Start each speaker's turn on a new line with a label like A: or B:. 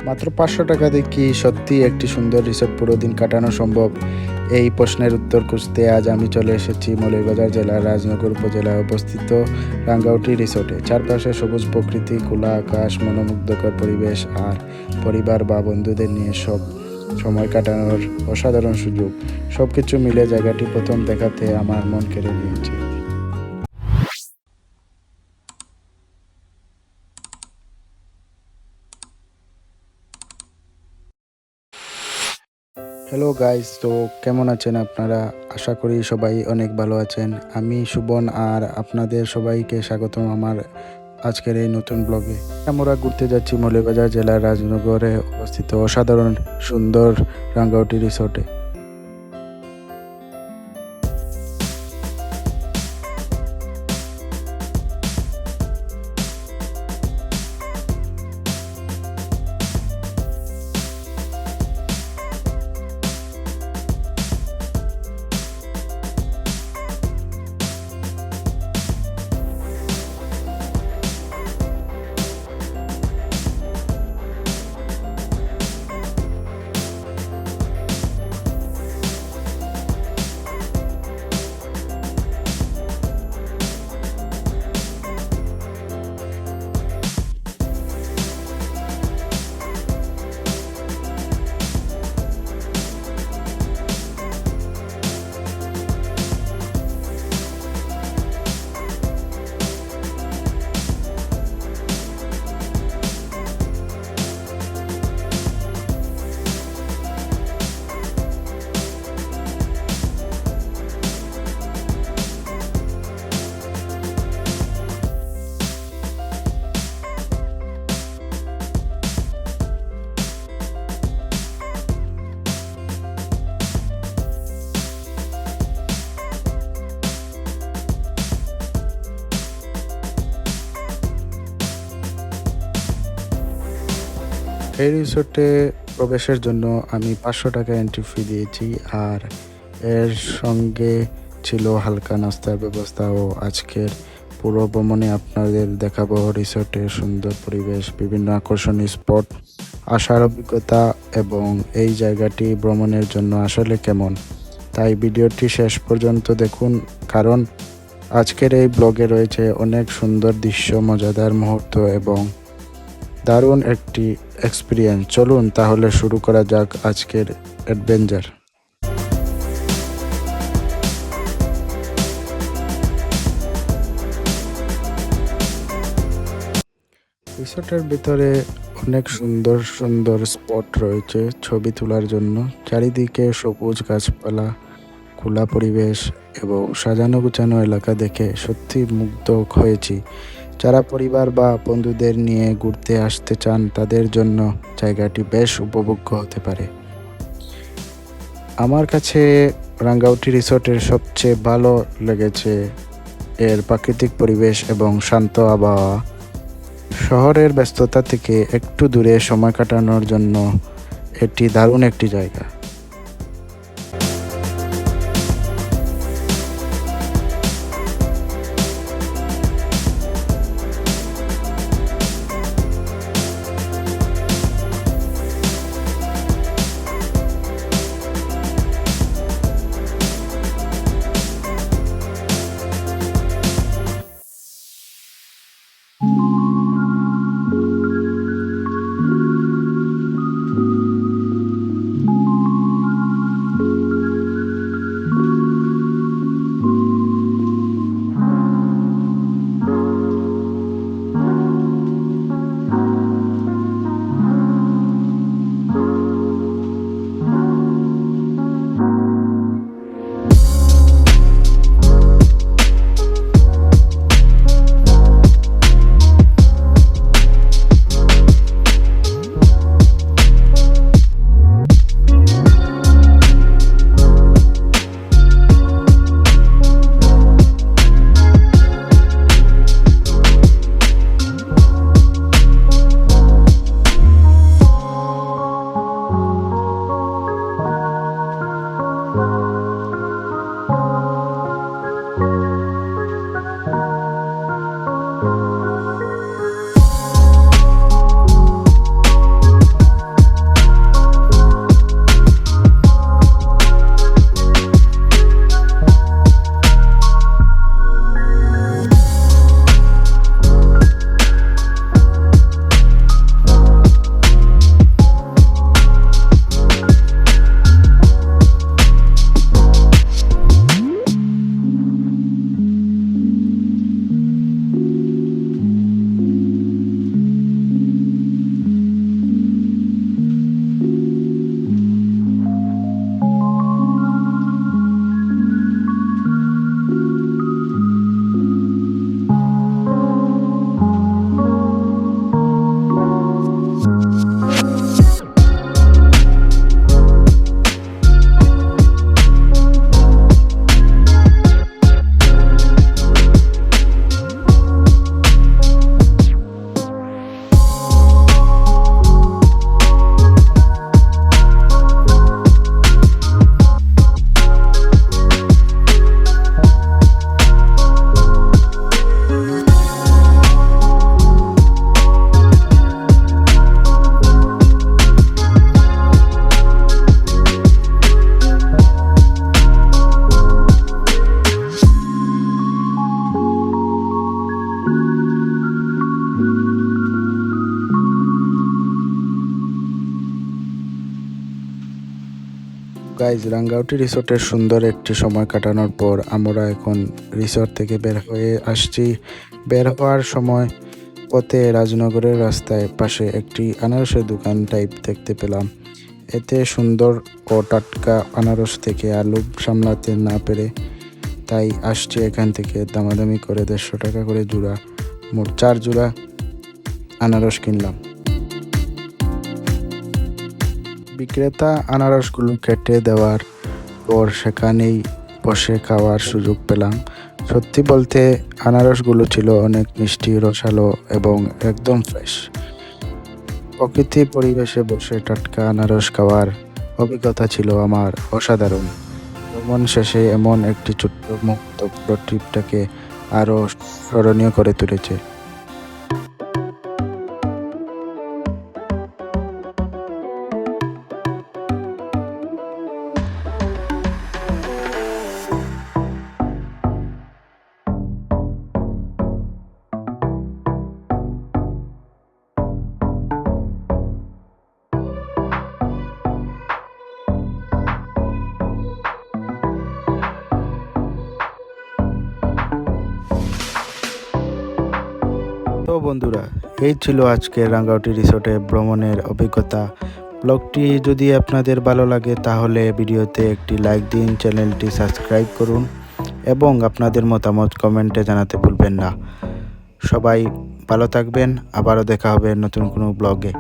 A: মাত্র ৫০০ টাকা দিয়ে কি সত্যি একটি সুন্দর রিসোর্ট পুরো দিন কাটানো সম্ভব? এই প্রশ্নের উত্তর খুঁজতে আজ আমি চলে এসেছি মৌলভীবাজার জেলার রাজনগর উপজেলায় অবস্থিত রাঙ্গাউটি রিসোর্টে। চারপাশে সবুজ প্রকৃতি, খোলা আকাশ, মনোমুগ্ধকর পরিবেশ আর পরিবার বা বন্ধুদের নিয়ে সব সময় কাটানোর অসাধারণ সুযোগ। সবকিছু মিলে জায়গাটি প্রথম দেখাতে আমার মন কেড়ে নিয়েছে। হ্যালো গাইস, তো কেমন আছেন আপনারা? আশা করি সবাই অনেক ভালো আছেন। আমি সুবন আর আপনাদের সবাইকে স্বাগতম আমার আজকের এই নতুন ব্লগে। আমরা ঘুরতে যাচ্ছি মৌলভীবাজার জেলার রাজনগরে অবস্থিত অসাধারণ সুন্দর রাঙ্গাউটি রিসোর্টে। এই রিসোর্টে প্রবেশের জন্য আমি ৫০০ টাকা এন্ট্রি ফি দিয়েছি, আর এর সঙ্গে ছিল হালকা নাস্তার ব্যবস্থা। ও আজকের পুরো ভ্রমণে আপনাদের দেখাবো রিসোর্টের সুন্দর পরিবেশ, বিভিন্ন আকর্ষণীয় স্পট, আসার অভিজ্ঞতা এবং এই জায়গাটি ভ্রমণের জন্য আসলে কেমন। তাই ভিডিওটি শেষ পর্যন্ত দেখুন, কারণ আজকের এই ব্লগে রয়েছে অনেক সুন্দর দৃশ্য, মজাদার মুহূর্ত এবং দারুণ একটি এক্সপিরিয়েন্স। চলুন তাহলে শুরু করা যাক আজকের অ্যাডভেঞ্চার। রিসোর্টের ভিতরে অনেক সুন্দর সুন্দর স্পট রয়েছে ছবি তোলার জন্য। চারিদিকে সবুজ গাছপালা, খোলা পরিবেশ এবং সাজানো গুছানো এলাকা দেখে সত্যি মুগ্ধ হয়েছি। যারা পরিবার বা বন্ধুদের নিয়ে ঘুরতে আসতে চান তাদের জন্য জায়গাটি বেশ উপভোগ্য হতে পারে। আমার কাছে রাঙ্গাউটি রিসোর্টের সবচেয়ে ভালো লেগেছে এর প্রাকৃতিক পরিবেশ এবং শান্ত আবহাওয়া। শহরের ব্যস্ততা থেকে একটু দূরে সময় কাটানোর জন্য এটি দারুণ একটি জায়গা। গাইজ, রাঙ্গাউটি রিসোর্টের সুন্দর একটি সময় কাটানোর পর আমরা এখন রিসোর্ট থেকে বের হয়ে আসছি। বের হওয়ার সময় পথে রাজনগরের রাস্তায় পাশে একটি আনারসের দোকান টাইপ দেখতে পেলাম। এতে সুন্দর ও টাটকা আনারস থেকে আলু সামলাতে না পেরে তাই আসছি এখান থেকে দামাদামি করে 150 টাকা করে জোড়া, মোট 4 জোড়া আনারস কিনলাম। বিক্রেতা আনারসগুলো কেটে দেওয়ার পর সেখানেই বসে খাওয়ার সুযোগ পেলাম। সত্যি বলতে আনারসগুলো ছিল অনেক মিষ্টি, রসালো এবং একদম ফ্রেশ। প্রকৃতির পরিবেশে বসে টাটকা আনারস খাওয়ার অভিজ্ঞতা ছিল আমার অসাধারণ। ভ্রমণ শেষে এমন একটি ছোট্ট মুহূর্ত পুরো ট্রিপটাকে আরও স্মরণীয় করে তুলেছে। তো বন্ধুরা, এই ছিল আজকের রাঙ্গাউটি রিসোর্টে ভ্রমণের অভিজ্ঞতা। ব্লগটি যদি আপনাদের ভালো লাগে তাহলে ভিডিওতে একটি লাইক দিন, চ্যানেলটি সাবস্ক্রাইব করুন এবং আপনাদের মতামত কমেন্টে জানাতে ভুলবেন না। সবাই ভালো থাকবেন, আবারও দেখা হবে নতুন কোনো ব্লগে।